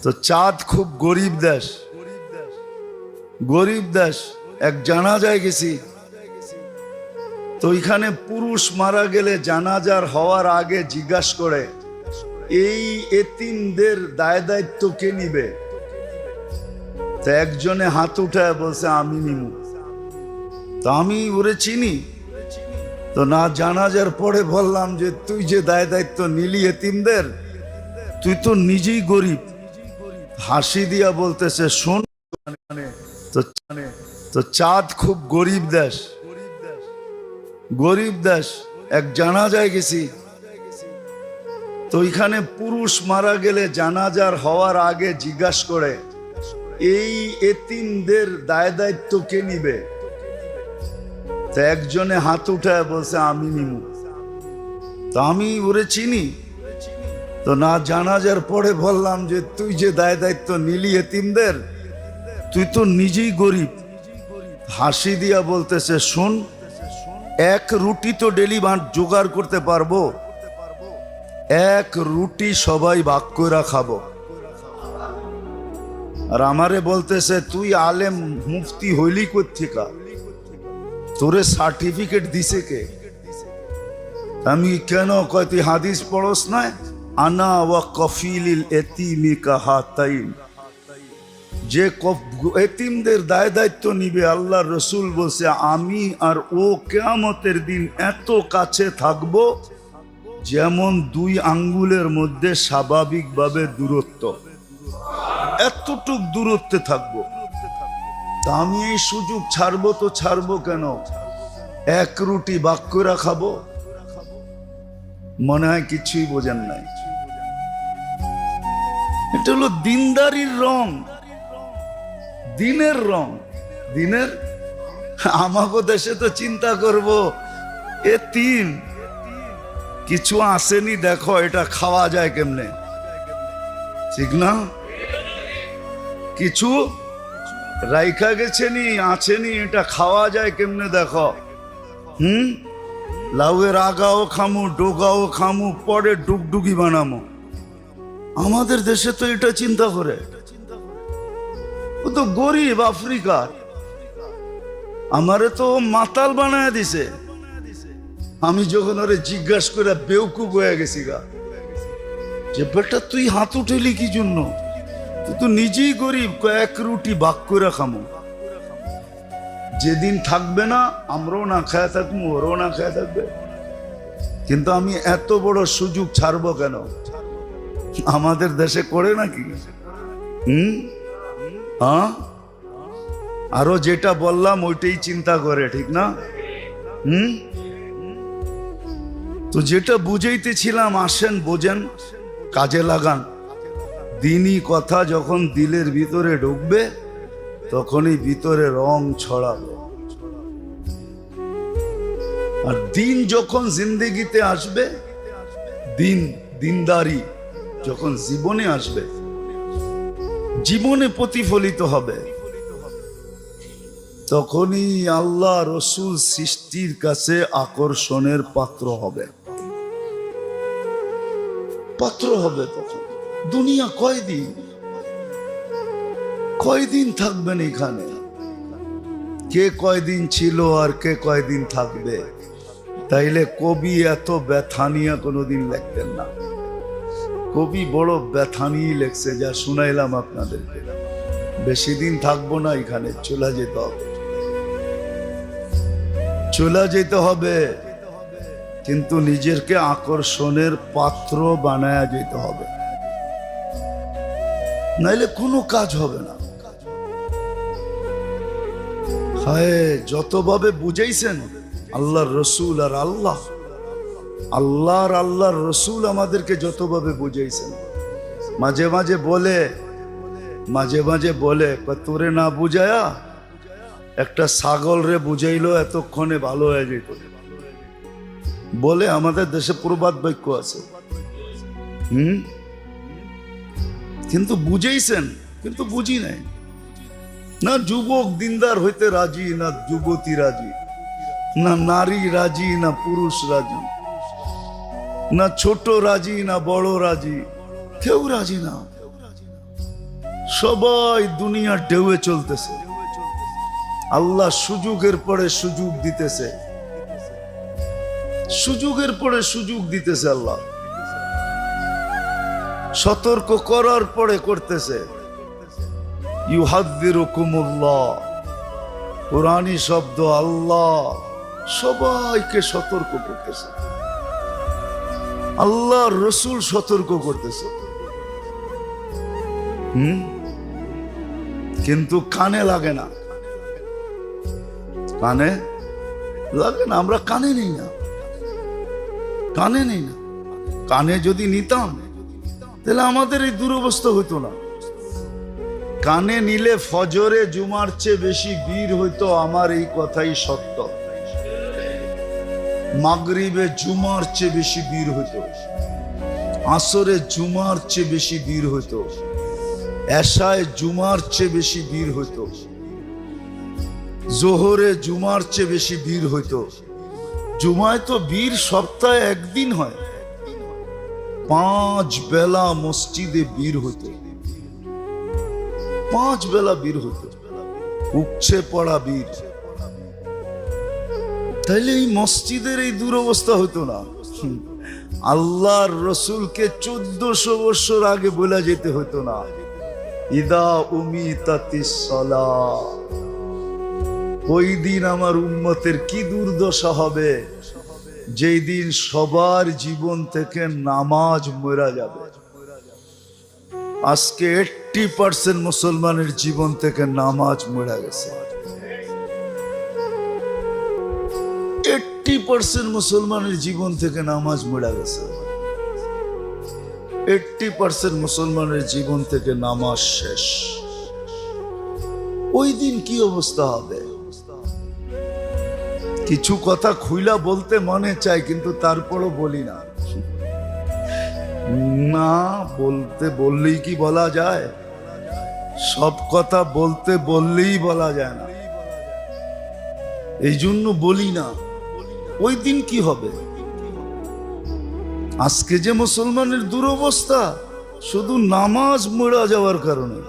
তো চাঁদ খুব গরিব দেশ, গরিব দেশ। এক জানাজায় গেছি, তো এখানে পুরুষ মারা গেলে জানাজার হওয়ার আগে জিজ্ঞাসা করে এই এতিমদের দায় দায়িত্ব কে নিবে। তো একজনে হাত উঠায় বলছে আমি নিমু। তো আমি ওরে চিনি, তো না জানাজার পরে বললাম যে তুই যে দায় দায়িত্ব নিলি এতিমদের, তুই তো নিজেই গরিব। হাসি দিয়া বলতেছে শোন, তো চাঁদ খুব গরিব দেশ, গরিব দেশ। এক জানাজায় গেছি, তো এখানে পুরুষ মারা গেলে জানাজার হওয়ার আগে জিজ্ঞাসা করে এই এতিমদের দায় দায়িত্ব কে নিবে। তো একজনে হাত উঠায় বলছে আমি নিমু। তো আমি ওরে চিনি, তো না জানাজার পরে বললাম যে তুই যে দায় দায়িত্ব নিলি এতিমদের, তুই তো নিজেই গরিব। হাসি দিয়া বলতেছে শোন, এক রুটি তো ডেলি জোগাড় করতে পারবো, এক রুটি সবাই ভাগ করে খাবো। আর আমারে বলতেছে তুই আলেম মুফতি হইলি কোত্থেকা, তোরে সার্টিফিকেট দিছে কে। আমি কেন কয় তুই হাদিস পড়স না, আনা ওয়া কফিলিল এতিমি কাহাতাইন, যে এতিমদের দায় দায়িত্ব নিবে আল্লাহর রসুল বলছে আমি আর ও কিয়ামতের দিন এত কাছে থাকবো যেমন দুই আঙ্গুলের মধ্যে স্বাভাবিকভাবে দূরত্ব, এতটুক দূরত্বে থাকবো। তা আমি এই সুযোগ ছাড়বো তো ছাড়বো কেন, এক রুটি ভাগ করে খাবো। মনে হয় কিছুই বোঝেন নাই। এটা হলো দিনদারির রং, দিনের রং, দিনের। আমাকে দেশে তো চিন্তা করব এতিম কিছু আসেনি, দেখো এটা খাওয়া যায় কেমনে, ঠিক না? কিছু রাইখা গেছেনি, আছেনি, এটা খাওয়া যায় কেমনে দেখো। লাউয়ের আগাও খামু, ডোগাও খামু, পরে ডুগডুগি বানামো। আমাদের দেশে তো এটা চিন্তা করে। ও তো গরিব আফ্রিকার, আমারে তো মাতাল বানায় দিছে। আমি যখন ওরে জিজ্ঞাসা করে বেউকুব হয়ে গেছি গা, যে বেটা তুই হাত উঠেলি কি জন্য, তুই তো নিজেই গরিব, এক রুটি ভাগ করে খামো। যেদিন থাকবে না আমরাও না খায়া থাকবো, ওরাও না খায়া থাকবে। কিন্তু আমি এত বড় সুযোগ ছাড়বো কেন? আমাদের দেশে করে নাকি? হ্যাঁ, আরো যেটা বললাম ওইটাই চিন্তা করে, ঠিক না? তো যেটা বুঝাইতেছিলাম, আসেন বোঝেন, কাজে লাগান। দিনই কথা যখন দিলের ভিতরে ঢুকবে তখনই ভিতরে রং ছড়াবে। আর দিন যখন জিন্দেগিতে আসবে, দিনদারি যখন জীবনে আসবে, জীবনে প্রতিফলিত হবে, তখনই আল্লাহ রসুল সৃষ্টির কাছে আকর্ষণের পাত্র হবে, পাত্র হবে। তখন দুনিয়া কয়দিন থাকবেন এখানে, কে কয়দিন ছিল আর কে কয়দিন থাকবে। তাইলে কবি এত ব্যথা নিয়ে কোনোদিন লিখতেন না। কবি বড় ব্যথা নিয়ে লেখছে, যা শুনাইলাম আপনাদেরকে। বেশি দিন থাকবো না এখানে, চলে যেতে হবে, চলে যেতে হবে। কিন্তু নিজেকে আকর্ষণের পাত্র বানায়া যেতে হবে, নাইলে কোনো কাজ হবে না। হায়, যতভাবে বুঝাইছেন আল্লাহর রসুল আর আল্লাহর রসুল আমাদেরকে যতভাবে বুঝাইছেন। মাঝে মাঝে বলে তোরে না বুঝায়া একটা ছাগল রে বুঝাইলো এতক্ষণে ভালো হয়ে যেত বলে। আমাদের দেশে প্রবাদ বাক্য আছে। কিন্তু বুঝাইছেন, কিন্তু বুঝি নাই। না যুবক দিনদার হইতে রাজি, না যুবতী রাজি, না নারী রাজি, না পুরুষ রাজি, না ছোট রাজি, না বড় রাজি, কেউ রাজি না। সবাই দুনিয়ার ঢেউয়ে চলতেছে, আল্লাহ সুযোগের পরে সুযোগ দিতেছে, সুযোগের পরে সুযোগ দিতেছে। আল্লাহ সতর্ক করার পরে করতেছে। ইউহাযযিরুকুমুল্লাহ, কুরআনী শব্দ। আল্লাহ সবাইকে সতর্ক করতেছে, আল্লাহর রাসূল সতর্ক করতেছে। কিন্তু কানে লাগে না, কানে লাগে না। আমরা কানে নেই না, কানে নেই না। কানে যদি নিতাম তাহলে আমাদের এই দুরবস্থা হইতো না। কানে নিলে ফজরে জুমার চেয়ে বেশি ভিড় হইতো, আমার এই কথাই সত্য। মাগরিবে জুমার চেয়ে বেশি ভিড় হইতো, আসরে জুমার চেয়ে বেশি ভিড় হইতো, এশায় জুমার চেয়ে বেশি ভিড় হইতো, জোহরে জুমার চেয়ে বেশি ভিড় হইতো। জুমায় তো ভিড় সপ্তাহে একদিন হয়, 5 বেলা মসজিদে ভিড় হইতো, 5 বেলা ভিড় হইতো, উপচে পড়া ভিড়। তাইলে এই মসজিদের এই দুরবস্থা হইতো না। আল্লাহর রসুলকে 1400 বছর আগে বলা যেতে হইতো না, ইদা উমিতাতিস সালাহ। ওই দিন আমার উম্মতের কি দুর্দশা হবে, যেই দিন সবার জীবন থেকে নামাজ মরা যাবে। আজকে 80% মুসলমানের জীবন থেকে নামাজ মরা গেছে। 80% মুসলমানের জীবন থেকে নামাজ মরা গেছে। 80% মুসলমানের জীবন থেকে নামাজ শেষ। ওই দিন কি অবস্থা হবে? কিছু কথা খুইলা বলতে মনে চাই, কিন্তু তারপরও বলি না। না বলতে বললেই কি বলা যায়? সব কথা বলতে বললেই বলা যায় না, এই জন্য বলি না। ওই দিন কি হবে? আজকে যে মুসলমানের দুরবস্থা, শুধু নামাজ মরা যাওয়ার কারণে।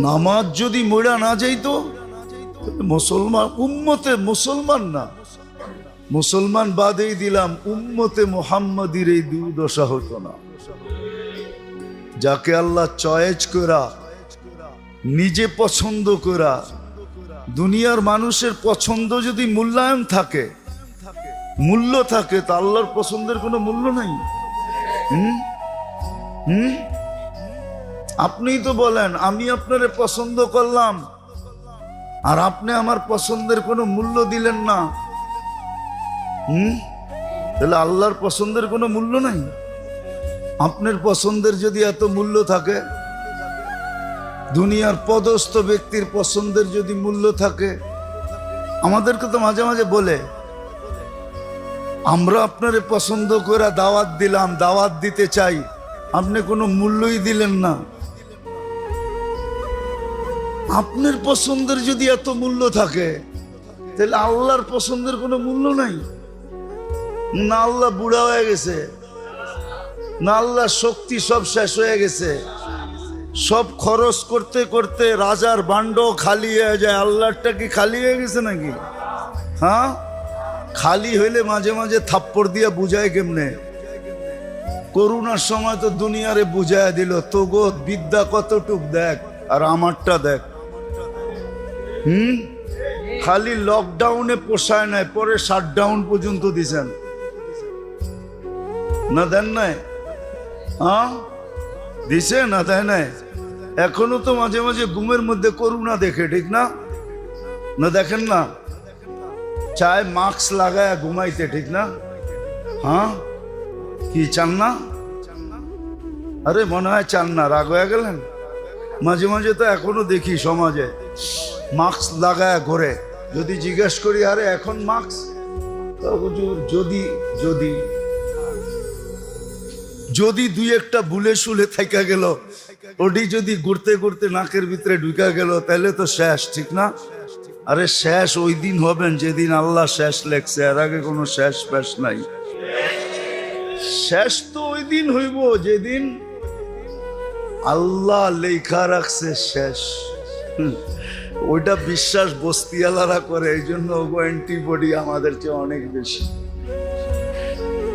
নামাজ যদি মরা না যাইতো, মুসলমান উম্মতে, মুসলমান না, মুসলমান বাদেই দিলাম, উম্মতে মুহাম্মাদির এই দুর্দশা হতো না। যাকে আল্লাহ চয়েস করা, নিজে পছন্দ করা। দুনিয়ার মানুষের পছন্দ যদি মূল্যায়ন থাকে, মূল্য থাকে, তা আল্লাহর পছন্দের কোনো মূল্য নাই। আপনিই তো বলেন, আমি আপনারে পছন্দ করলাম আর আপনি আমার পছন্দের কোনো মূল্য দিলেন না, তাহলে আল্লাহর পছন্দের কোনো মূল্য নাই। আপনার পছন্দের যদি এত মূল্য থাকে, দুনিয়ার পদস্থ ব্যক্তির পছন্দের যদি মূল্য থাকে, আমাদেরকে তো মাঝে মাঝে বলে, আমরা আপনারে পছন্দ করে দাওয়াত দিলাম, দাওয়াত দিতে চাই, আপনি কোনো মূল্যই দিলেন না। আপনার পছন্দের যদি এত মূল্য থাকে, তাহলে আল্লাহর পছন্দের কোনো মূল্য নাই। না আল্লাহ বুড়া হয়ে গেছে, না আল্লাহর শক্তি সব শেষ হয়ে গেছে, সব খরচ করতে করতে রাজার বান্ড খালি হয়ে যায়। আল্লাহরটা কি খালি হয়ে গেছে নাকি? হ্যাঁ, খালি হইলে মাঝে মাঝে থাপ্পড় দিয়া বুঝায় কেমনে? করোনার সময় তো দুনিয়ারে বুঝায় দিল, তোগো বিদ্যা কতটুক দেখ আর আমারটা দেখ। খালি লকডাউনে পোষায় নাই, পরে শাটডাউন পর্যন্ত দিছেন না? দেন নাই? হ্যাঁ দিছে না? দেয় নাই? এখনো তো মাঝে মাঝে ঘুমের মধ্যে করোনা দেখে, ঠিক না? না দেখেন না? চায় মাস্ক লাগায় ঘুমাইতে, ঠিক না? হ্যাঁ, কি চান না? আরে মনে হয় চান না, রাগ হয়ে গেলেন? মাঝে মাঝে তো এখনো দেখি সমাজে মাস্ক লাগায় ঘরে। যদি জিজ্ঞেস করি, আরে এখন মাস্ক, হুজুর যদি যদি যদি দুই একটা বুলে শুলে থাকা গেল, ওটি যদি ঘুরতে ঘুরতে নাকের ভিতরে ঢুকা গেল, তাহলে তো শেষ, ঠিক না? আরে শেষ ওই দিন হবেন যেদিন আল্লাহ শেষ লেখছে, এর আগে কোনো শেষ ফেস নাই। শেষ তো ওই দিন হইব যেদিন আল্লাহ লেখা রাখছে শেষ। ওইটা বিশ্বাস বস্তিওয়ালারা করে, এই জন্য অ্যান্টিবডি আমাদের চেয়ে অনেক বেশি।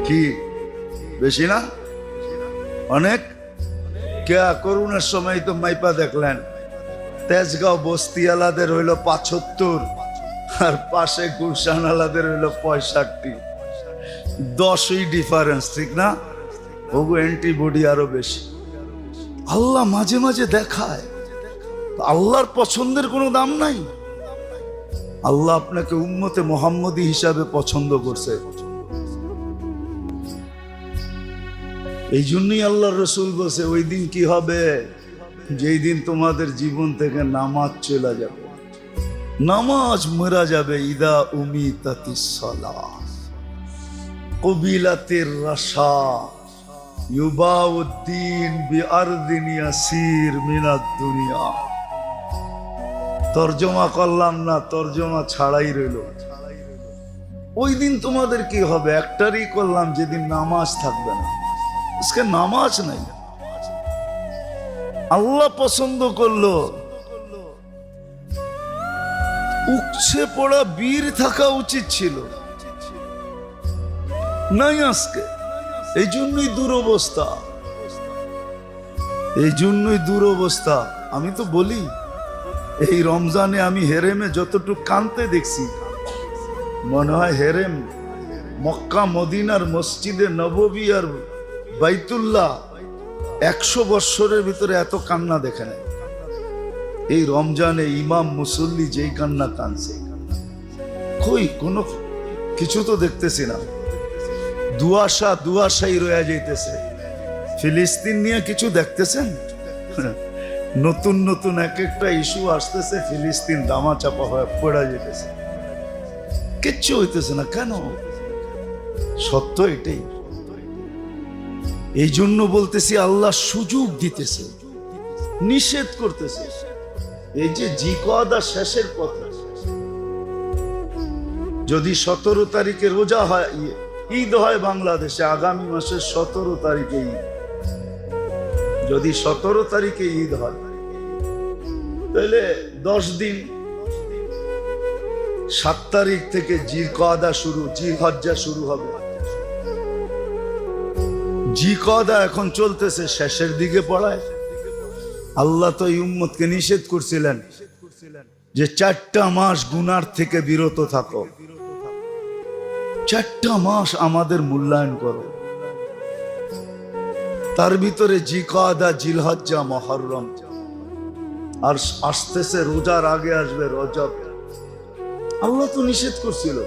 কি বেশি না? অনেক। কে করোনার সময় তো মাইপা দেখলেন, তেজগাঁও বস্তিওয়ালাদের হইল ৭৫ আর পাশে গুলশানওয়ালাদের হইল ৬৫। 10ই ডিফারেন্স, ঠিক না? ওগো অ্যান্টিবডি আরো বেশি। আল্লাহ মাঝে মাঝে দেখায়, আল্লাহর পছন্দের কোনো দাম নাই। আল্লাহ আপনাকে উম্মতে মুহাম্মদী হিসাবে পছন্দ করছে। এই জন্যই আল্লাহর রাসূল বলছে, ওই দিন কি হবে, যেই দিন তোমাদের জীবন থেকে নামাজ চলে যাবে, নামাজ মরা যাবে। ইদা উমিতাতিস সালাহ কবিলাতির রাশা ইউবাউদ্দিন বিআরদিন ইয়াসির মিনাদ দুনিয়া। তর্জমা করলাম না, তর্জমা ছাড়াই রইল। ওই দিন তোমাদের কি হবে, একটারই করলাম, যেদিন নামাজ থাকবে না। আজকে নামাজ নাই। আল্লাহ পছন্দ করলো উকছে পড়া বীর থাকা উচিত ছিল, নাই আজকে। এই জন্যই দুরবস্থা, এই জন্যই দুরবস্থা। আমি তো বলি, এই রমজানে আমি হেরেমে যতটুকু কানতে দেখছি, মনে হয় হেরেম মক্কা মদিনার মসজিদে নববী আর বাইতুল্লাহ 100 বৎসরের ভিতরে এত কান্না দেখে নাই। এই রমজানে ইমাম মুসল্লি যেই কান্না কানছে, কই কোনো কিছু তো দেখতেছি না। দুয়াশাই রয়ে যাইতেছে। ফিলিস্তিন নিয়ে কিছু দেখতেছেন? নতুন নতুন এক একটা ইস্যু আসতেছে, ফিলিস্তিন দামা চাপা হয়ে পড়া যেতেছে, কিচ্ছু হইতেছে না। কেন? সত্য এটাই। এই জন্য বলতেছি, আল্লাহ সুযোগ দিতেছে, নিষেধ করতেছে। এই যে জিকওয়াদা শেষের কথা, যদি 17 তারিখে রোজা হয়, ঈদ হয় বাংলাদেশে আগামী মাসের 17 তারিখে ঈদ, যদি 17 তারিখে ঈদ হয়, তাহলে 10 দিন, 7 তারিখ থেকে জিকওয়াদা শুরু, জিলহজ্জা শুরু হবে। জিকওয়াদা এখন চলতেছে, শেষের দিকে পড়ায়। আল্লাহ তো এই উম্মতকে নিষেধ করছিলেন যে 4টা মাস গুনার থেকে বিরত থাকো, 4টা মাস আমাদের মূল্যায়ন করো। তার ভিতরে জিকওয়াদা, জিলহজ্জা, মুহররম, আর আসতেছে রোজার আগে আসবে রজব। আল্লাহ তো নিষেধ করছিল।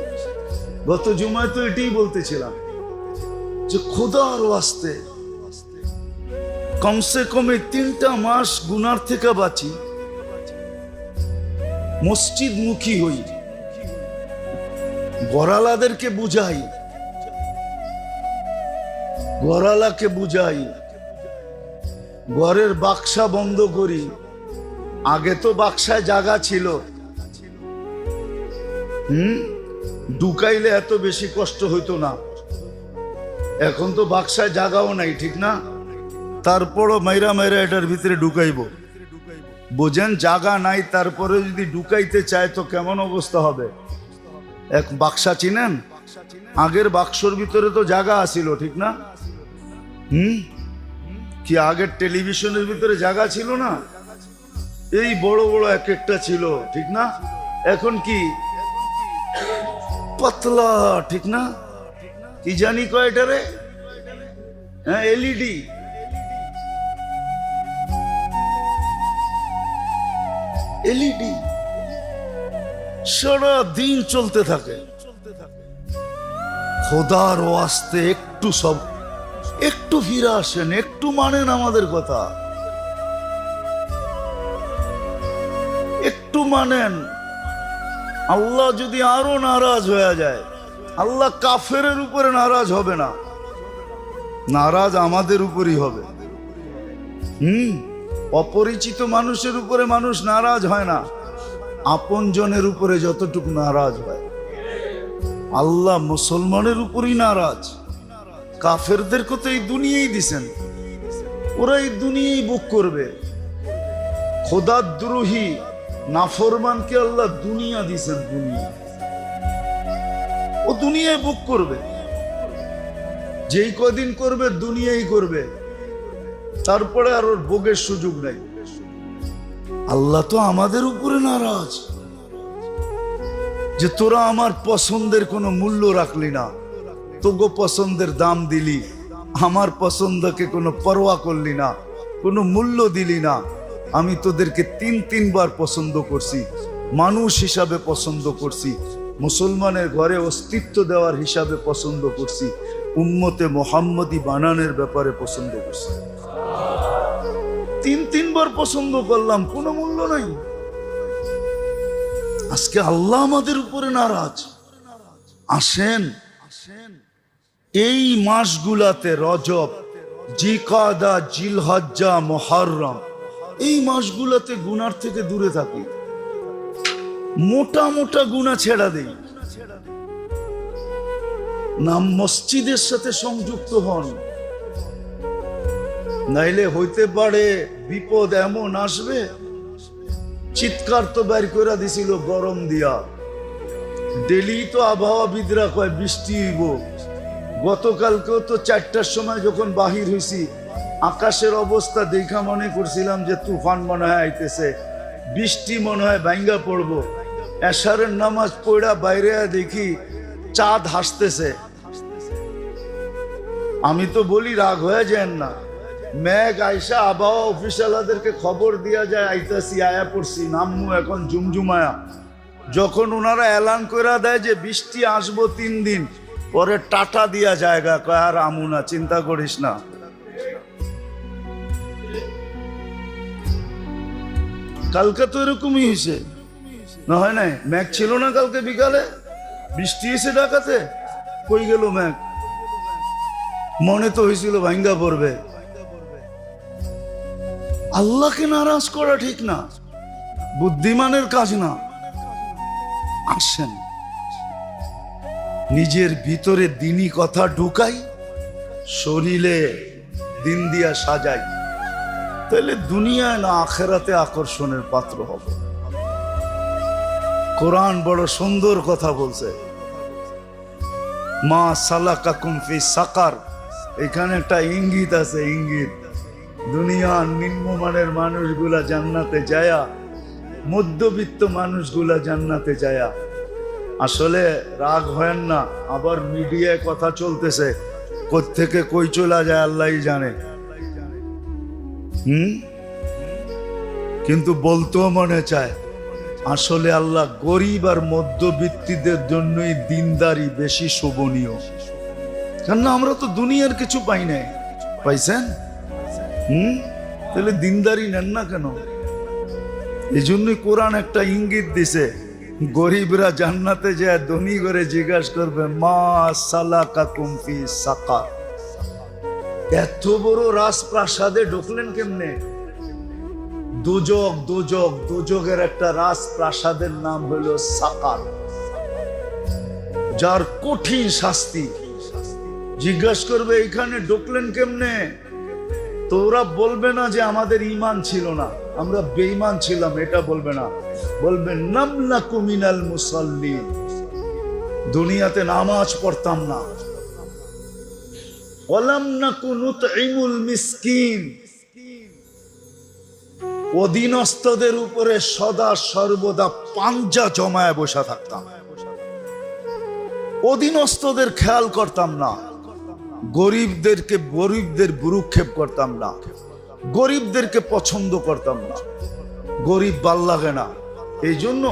গত জুমায় তো এটাই বলতেছিলাম যে খোদার ওয়াস্তে কমসে কমে 3টা মাস গুনার থেকে বাঁচি, মসজিদ মুখী হই, গরালাদেরকে বুঝাই, গরালাকে বুঝাই, ঘরের বাক্সা বন্ধ করি। আগে তো বাক্সায় জায়গা ছিল, ঢুকাইলে এত বেশি কষ্ট হইতো না। এখন তো বাক্সায় জায়গাও নাই, ঠিক না? তারপরও মাইরা মাইরা এটার ভিতরে ঢুকাইব। বোঝেন, জায়গা নাই, তারপরে যদি ঢুকাইতে চায় তো কেমন অবস্থা হবে। এক বাক্সা চিনেন? আগের বাক্সর ভিতরে তো জায়গা আছিল, ঠিক না? কি আগের টেলিভিশনের ভিতরে জায়গা ছিল না? এই বড় বড় এক একটা ছিল, ঠিক না? এখন কি পাতলা, ঠিক না? কি জানি কয়টারে, হ্যাঁ, এলইডি। এলইডি সারা দিন চলতে থাকে। খোদার ওয়াস্তে একটু ফিরে আসেন, একটু মানেন আমাদের কথা, একটু মানেন। আল্লাহ যদি আরো নারাজ হয়ে যায়, আল্লাহ কাফেরের উপরে নারাজ হবে না, নারাজ আমাদের উপরই হবে। অপরিচিত মানুষের উপরে মানুষ নারাজ হয় না, আপনজনের উপরে যতটুকু নারাজ হয়। আল্লাহ মুসলমানের উপরই নারাজ, কাফেরদেরকে তো এই দুনিয়াই দিছেন। ওরা এই দুনিয়ায় বুক করবে। খোদাদ্রোহী নাফরমানকে আল্লাহ দুনিয়া দিয়েছেন, দুনিয়া, ও দুনিয়ায় বুক করবে। যেই কদিন করবে দুনিয়াই করবে, তারপরে আর ওর ভোগের সুযোগ নাই। আল্লাহ তো আমাদের উপরে নারাজ যে তোরা আমার পছন্দের কোনো মূল্য রাখলি না, তোগো পছন্দের দাম দিলি, আমার পছন্দকে কোনো পরোয়া করলি না, কোনো মূল্য দিলি না। আমি তোদেরকে তিনবার পছন্দ করছি, মানুষ হিসাবে পছন্দ করছি, মুসলমানের ঘরে অস্তিত্ব দেওয়ার হিসাবে পছন্দ করছি, উম্মতে মোহাম্মদী বানানের ব্যাপারে পছন্দ করছি। তিনবার পছন্দ করলাম, কোনো মূল্য নাই। আজকে আল্লাহ আমাদের উপরে নারাজ। আসেন এই মাসগুলাতে, রজব, জিকাদা, জিলহজ্জা, মুহররম, এই মাসগুলাতে গুনার থেকে দূরে থাকি, মোটা মোটা গুনাহ ছেড়া দেই, নাম মসজিদের সাথে সংযুক্ত হন। নাইলে হইতে পারে বিপদ এমন আসবে, চিৎকার তো বের করে দিছিল গরম দিয়া। ডেলি তো আবহাওয়াবিদরা কয় বৃষ্টি হইব। গতকালকেও তো 4টার সময় যখন বাহির হইছি, আকাশের অবস্থা দেখা মনে করছিলাম যে তুফান মনে হয় আইতেছে, বৃষ্টি মনে হয় ভাঙ্গা পড়বো। এশারের নামাজ পড়া বাইরে দেখি চাঁদ হাসতেছে। আমি তো বলি রাগ হয়ে যান না, মেঘ আইসা আবহাওয়া অফিসারদেরকে খবর দিয়া যায় আইতাছি, আয়া পড়ছি, নামমু এখন জুমজুমায়া। যখন ওনারা এলান করে দেয় যে বৃষ্টি আসবো 3 দিন পরে, টাটা দিয়া জায়গা কয় আর আমু না, চিন্তা করিস না। কালকে তো এরকমই হয়েছে, না হয় নাই? মেঘ ছিল না কালকে বিকালে, বৃষ্টি এসে ঢাকাতে, কই গেল মেঘ? মনে তো হয়েছিল ভাঙ্গা পড়বে। আল্লাহকে নারাজ করা ঠিক না, বুদ্ধিমানের কাজ না। আসেন নিজের ভিতরে দিনী কথা ঢুকাই, শরীরে দিন দিয়া সাজাই, তাহলে দুনিয়ায় না আখেরাতে আকর্ষণের পাত্র হবে। কোরআন বড় সুন্দর কথা বলছে, মা সালাকাকুম ফি সাকার। এখানে একটা ইঙ্গিত আছে, ইঙ্গিত। দুনিয়ার নিম্নমানের মানুষগুলা জান্নাতে যায়া, মধ্যবিত্ত মানুষগুলা জান্নাতে যায়া। আসলে রাগ হয় না, আবার মিডিয়ায় কথা চলতেছে, কোত্থেকে কই চলা যায় আল্লাহই জানে। কিন্তু বলতেও মনে চায়, আসলে আল্লাহ গরিব আর মধ্যবিত্তদের জন্যই দিনদারি বেশি শোভনীয়। কেননা আমরা তো দুনিয়ার কিছু পাই নাই, পাইছেন? তাহলে দিনদারি নেন না কেন? এই জন্যই কোরআন একটা ইঙ্গিত দিছে, গরিবরা জান্নাতে যায় ধনী করে জিজ্ঞাসা করবে, মা সালাকাকুম ফি সাকার। এত বড় রাজপ্রাসাদে ঢুকলেন কেমনে? দোজক, দোজক, দোজকের একটা রাজপ্রাসাদের নাম হলো সাকার, যার কঠিন শাস্তি। জিজ্ঞাসা করবে এখানে ঢুকলেন কেমনে? তো ওরা বলবে না যে আমাদের ঈমান ছিল না, আমরা বেঈমান ছিলাম, এটা বলবে না। বলবে নামলাকু মিনাল মুসাল্লিন, দুনিয়াতে নামাজ পড়তাম না। ওয়ালাম নাকু নুতঈমুল মিসকিন, অধীনস্থদের উপরে সদা সর্বদা পাঞ্জা জমায় বসে থাকতাম, অধীনস্থদের খেয়াল করতাম না, গরিবদের ভ্রুক্ষেপ করতাম না, গরিবদেরকে পছন্দ করতাম না। গরিব ভাল লাগে না, এই জন্য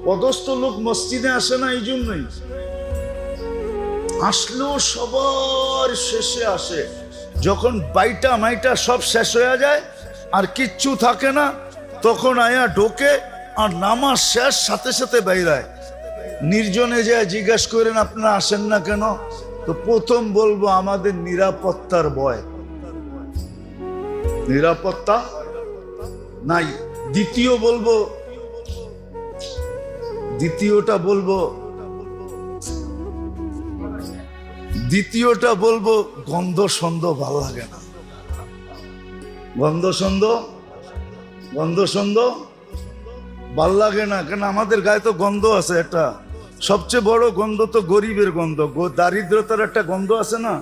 পদস্থ লোক মসজিদে আসে না। এই জন্যই আসলেও সবার শেষে আসে, যখন বাইটা মাইটা সব শেষ হয়ে যায় আর কিচ্ছু থাকে না, তখন আয়া ঢোকে আর নামাজ শেষ সাথে সাথে বাইরায়। নির্জনে যায় জিজ্ঞাসা করেন আপনারা আসেন না কেন? তো প্রথম বলবো আমাদের নিরাপত্তার ভয়, নিরাপত্তা নাই। দ্বিতীয়টা বলবো গন্ধ সন্ধ ভালো লাগে না। গন্ধ সন্ধ, গন্ধ সন্ধ ভাল লাগে না কেন? আমাদের গায়ে তো গন্ধ আছে একটা, সবচেয়ে বড় গন্ধ তো গরিবের গন্ধ, দারিদ্রতার একটা গন্ধ আছে না?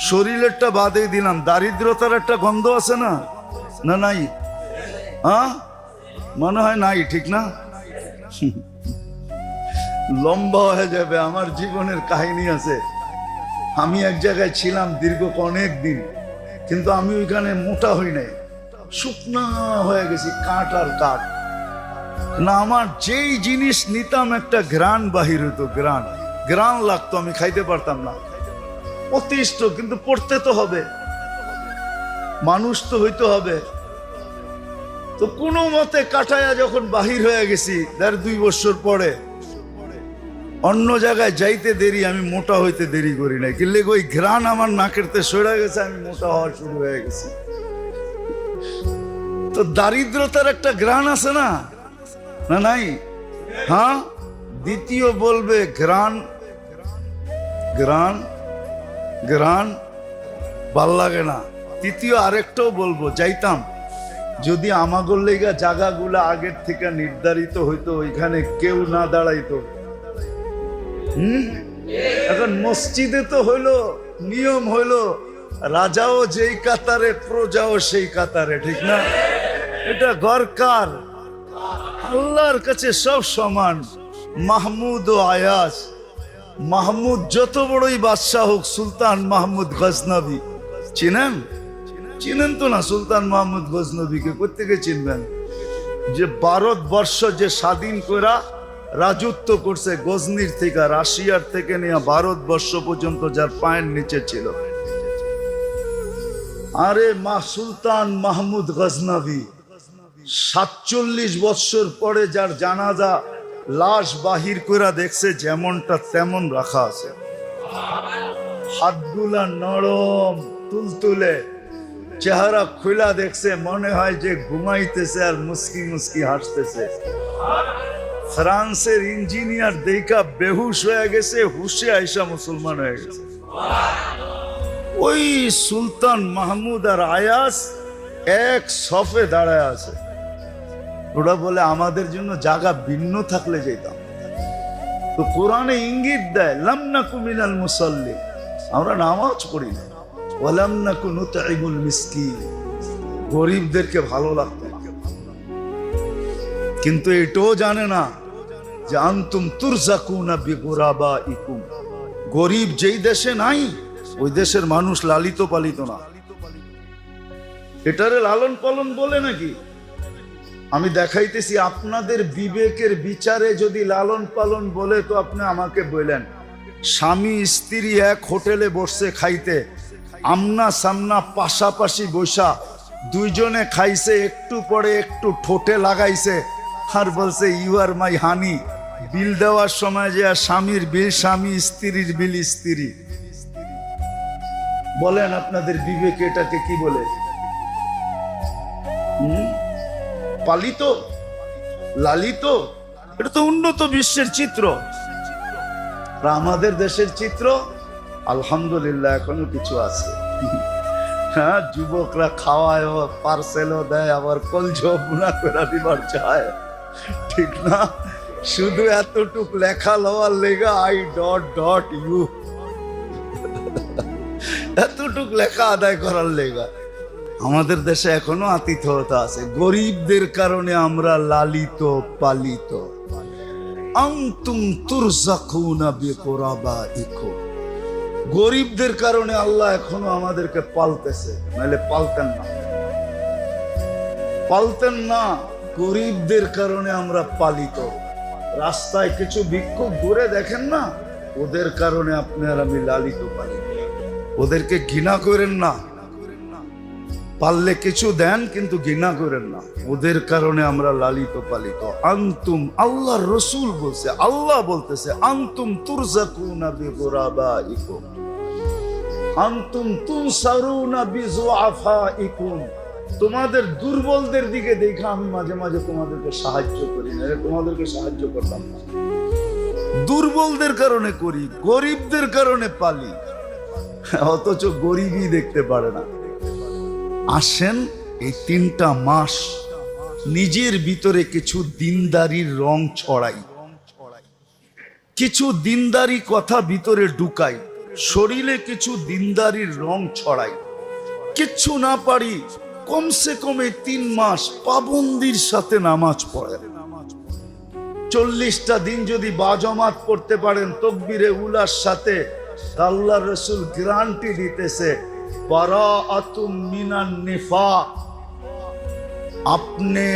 শরীরেরটা বাদে দিলাম, দারিদ্রতার একটা গন্ধ আছে না? না নাই? হ্যাঁ মনে হয় নাই, ঠিক না? লম্বা হয়ে যাবে, আমার জীবনের কাহিনী আছে। আমি এক জায়গায় ছিলাম দীর্ঘ অনেক দিন, কিন্তু আমি ওইখানে মোটা হই নাই, শুকনা হয়ে গেছি, কাঠ আর কাঠ না। আমার যেই জিনিস নিতাম একটা ঘ্রাণ বাহির হতো, ঘ্রাণ ঘ্রাণ লাগতো, আমি খাইতে পারতাম না, অতিষ্ঠ। কিন্তু পড়তে তো হবে, মানুষ তো হইতে হবে। তো কোনো মতে কাটায়া যখন বাহির হয়ে গেছি 1.5-2 বছর পরে, অন্য জায়গায় যাইতে দেরি, আমি মোটা হইতে দেরি করি নাই, কিন্তু ওই ঘ্রাণ আমার নাকেরতে সরে গেছে, আমি মোটা হওয়া শুরু হয়ে গেছি। তো দারিদ্রতার একটা ঘ্রাণ আছে না? না নাই? হ্যাঁ, দ্বিতীয় বলবে ঘ্রাণ, ঘ্রাণ ঘ্রাণ ভাল লাগে না। তৃতীয় আরেকটাও বলবো, যাইতাম যদি আমাগোর লেগা জায়গাগুলা আগের থেকে নির্ধারিত হইতো, ওইখানে কেউ না দাঁড়াইতো। এখন মসজিদে তো হইলো নিয়ম, হইলো রাজাও যেই কাতারে, প্রজাও সেই কাতারে, ঠিক না? এটা গরকার, আল্লাহর কাছে সব সমান। মাহমুদ ও আয়াস, মাহমুদ যত বড়ই বাদশাহ হোক, সুলতান মাহমুদ গজনবী চিনেন? চিনেন তো না সুলতান মাহমুদ গজনবীকে? কোত্থেকে চিনবেন? যে ভারতবর্ষ যে স্বাধীন করা রাজত্ব করছে, গজনির থেকে, রাশিয়ার থেকে নিয়ে ভারতবর্ষ পর্যন্ত, যার পায়ের নিচে ছিল। আরে সুলতান মাহমুদ গজনবী 47 বছর পরে যার জানাজা লাশ বাহির করে দেখছে, যেমনটা তেমন রাখা আছে, হাতগুলা নরম তুলতুলে, চেহারা খোলা দেখছে, মনে হয় যে ঘুমাইতেছে আর মুস্কি মুস্কি হাসতেছে। ফ্রান্সের ইঞ্জিনিয়ার দেখা বেহুশ হয়ে গেছে, হুশে আইসা মুসলমান হয়ে গেছে। ওই সুলতান মাহমুদ আর আয়াস এক সফে দাঁড়ায় আছে। ওরা বলে আমাদের জন্য জায়গা ভিন্ন থাকলে যেতাম। তো কোরআনে ইঙ্গিত দেয়, লাম নাকু মিনাল মুসাল্লি, আমরা নামাজ পড়ি না, ওয়ালাম নাকু নুতঈমুল মিসকিন, গরিবদেরকে ভালো লাগতো না। কিন্তু এটাও জানে না যে আনতুম তুরজাকুনা বিগুরাবাইকুম, গরিব যেই দেশে নাই, ওই দেশের মানুষ লালিত পালিত না। এটারে লালন পালন বলে নাকি? আমি দেখাইতেছি, আপনাদের বিবেকের বিচারে যদি লালন পালন বলে, তো আপনি আমাকে বললেন, স্বামী স্ত্রী এক হোটেলে বসছে খাইতে, আমনা সামনা পাশাপাশি বসা, দুইজনে খাইছে, একটু পরে একটু ঠোঁটে লাগাইছে, আর বলছে ইউ আর মাই হানি। বিল দেওয়ার সময় যে স্বামীর বিল স্বামী, স্ত্রীর বিল স্ত্রী। বলেন আপনাদের বিবেক এটাকে কি বলে? পালিত, লালিত? এটা তো উন্নত বিশ্বের চিত্র। আমাদের দেশের চিত্র আলহামদুলিল্লাহ এখনো কিছু আছে। হ্যাঁ, যুবকরা খাওয়ায়, পার্সেলও দেয়, আবার কলজো বুনা করে দিবার চায়, ঠিক না? শুধু এতটুক লেখা লওয়ার লেগা I.U, এতটুক লেখা আদায় করার লেগা। আমাদের দেশে এখনো আতিথ্যতা আছে। গরিবদের কারণে আমরা লালিত পালিত। আনতুম তুরজাকুনা বিকুরাবাইকুম, গরিবদের কারণে আল্লাহ এখনো আমাদেরকে পালতেছে, নাহলে পালতেন না, পালতেন না। গরিবদের কারণে আমরা পালিত। রাস্তায় কিছু ভিক্ষুক ঘুরে দেখেন না, ওদের কারণে আপনি আর আমি লালিত পালিত। ওদেরকে ঘৃণা করেন না, পারলে কিছু দেন কিন্তু ঘৃণা করেন না, ওদের কারণে আমরা লালিত পালিত। আনতুম, আল্লাহর রাসূল বলছে, আল্লাহ বলতেছে, আনতুম তুরজাকুনা বিগুরাবাইকুম, আনতুম তুনসারুনা বিযুআফাইকুম, তোমাদের দুর্বলদের দিকে দেখা আমি মাঝে মাঝে তোমাদেরকে সাহায্য করি না, তোমাদেরকে সাহায্য করতাম না। দুর্বলদের কারণে করি, গরিবদের কারণে পালি, অথচ গরিবই দেখতে পারে না। আসেন এই 3টা মাস নিজের ভিতরে কিছু দিনদারির রং ছড়াই, কিছু দিনদারি কথা ভিতরে ঢুকাই, শরীরে কিছু দিনদারির রং ছড়াই। কিচ্ছু না পারি কমসে কমে 3 মাস পাবন্দির সাথে নামাজ পড়েন। 40টা দিন যদি বাজমাত পড়তে পারেন তাকবীরে উলার সাথে, আল্লাহ রাসূল গ্যারান্টি দিতেছে বারাআতুম মিনান নিফাক, আপনি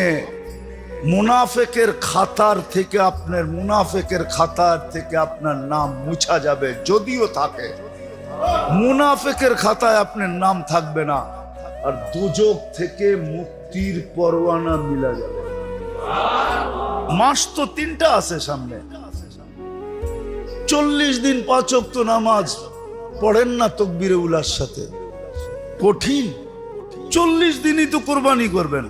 মুনাফিকের খাতার থেকে, আপনার মুনাফিকের খাতার থেকে আপনার নাম মুছা যাবে। যদিও থাকে মুনাফিকের খাতায় আপনার নাম থাকবে না, আর দুজক থেকে মুক্তির পরোয়ানা মিলা যাবে। মাস তো 3টা আছে সামনে। 40 দিন 5 ওয়াক্ত নামাজ পড়েন না তাকবীরে উলার সাথে, কঠিন। 40 দিনই তো কোরবানি করবেন।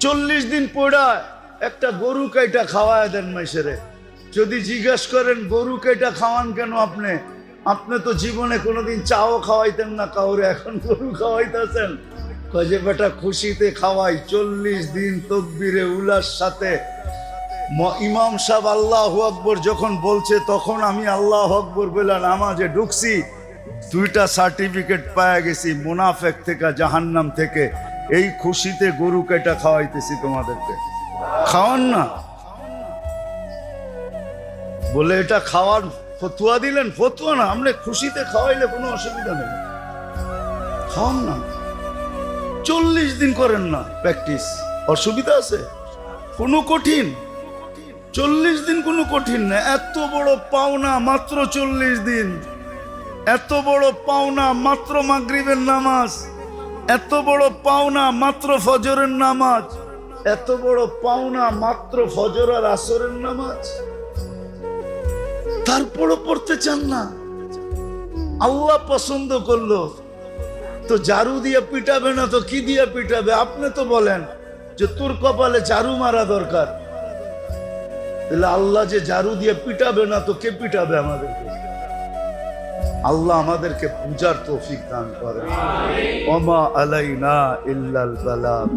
40 দিন পড়া একটা গরু কাইটা খাওয়ায় দেন মাইসেরে। যদি জিজ্ঞেস করেন গরু কাইটা খাওয়ান কেন আপনি, আপনি তো জীবনে কোনোদিন চাও খাওয়াইতেন না কাউরে, এখন গরু খাওয়াইতেছেন। কয় যে বেটা খুশিতে খাওয়াই। 40 দিন তাকবীরে উলার সাথে ইমাম সাহেব আল্লাহু আকবার যখন বলছে তখন আমি আল্লাহু আকবার বলে নামাজে ঢুকছি। 2টা সার্টিফিকেট পাওয়া গেছি মুনাফিক থেকে, জাহান্নাম থেকে। এই খুশিতে গরু কেটা খাওয়াইতেছি তোমাদেরকে। খাওয়ান না বলে এটা খাওয়ার ফতুয়া দিলেন। ফতুয়া না, আমরা খুশিতে খাওয়াইলে কোনো অসুবিধা নেই, খাওয়ান না। 40 দিন করেন না প্র্যাকটিস, অসুবিধা আছে? কোনো কঠিন? 40 দিন কোনো কঠিন না। এত বড় পাওনা মাত্র 40 দিন, এত বড় পাওনা মাত্র মাগরিবের নামাজ, এত বড় পাওনা মাত্র ফজরের নামাজ, এত বড় পাওনা মাত্র ফজর আর আসরের নামাজ। তারপরও পড়তে চান না? আল্লাহ পছন্দ করলো তো ঝাড়ু দিয়ে পিটাবে না তো কি দিয়ে পিটাবে? আপনি তো বলেন যে তোর কপালে ঝাড়ু মারা দরকার, তাহলে আল্লাহ যে ঝাড়ু দিয়ে পিটাবে না তো কে পিটাবে আমাদেরকে? আল্লাহ আমাদেরকে পূজার তৌফিক দান করেন। ওমা আলাইনা ইল্লাল বালাগ।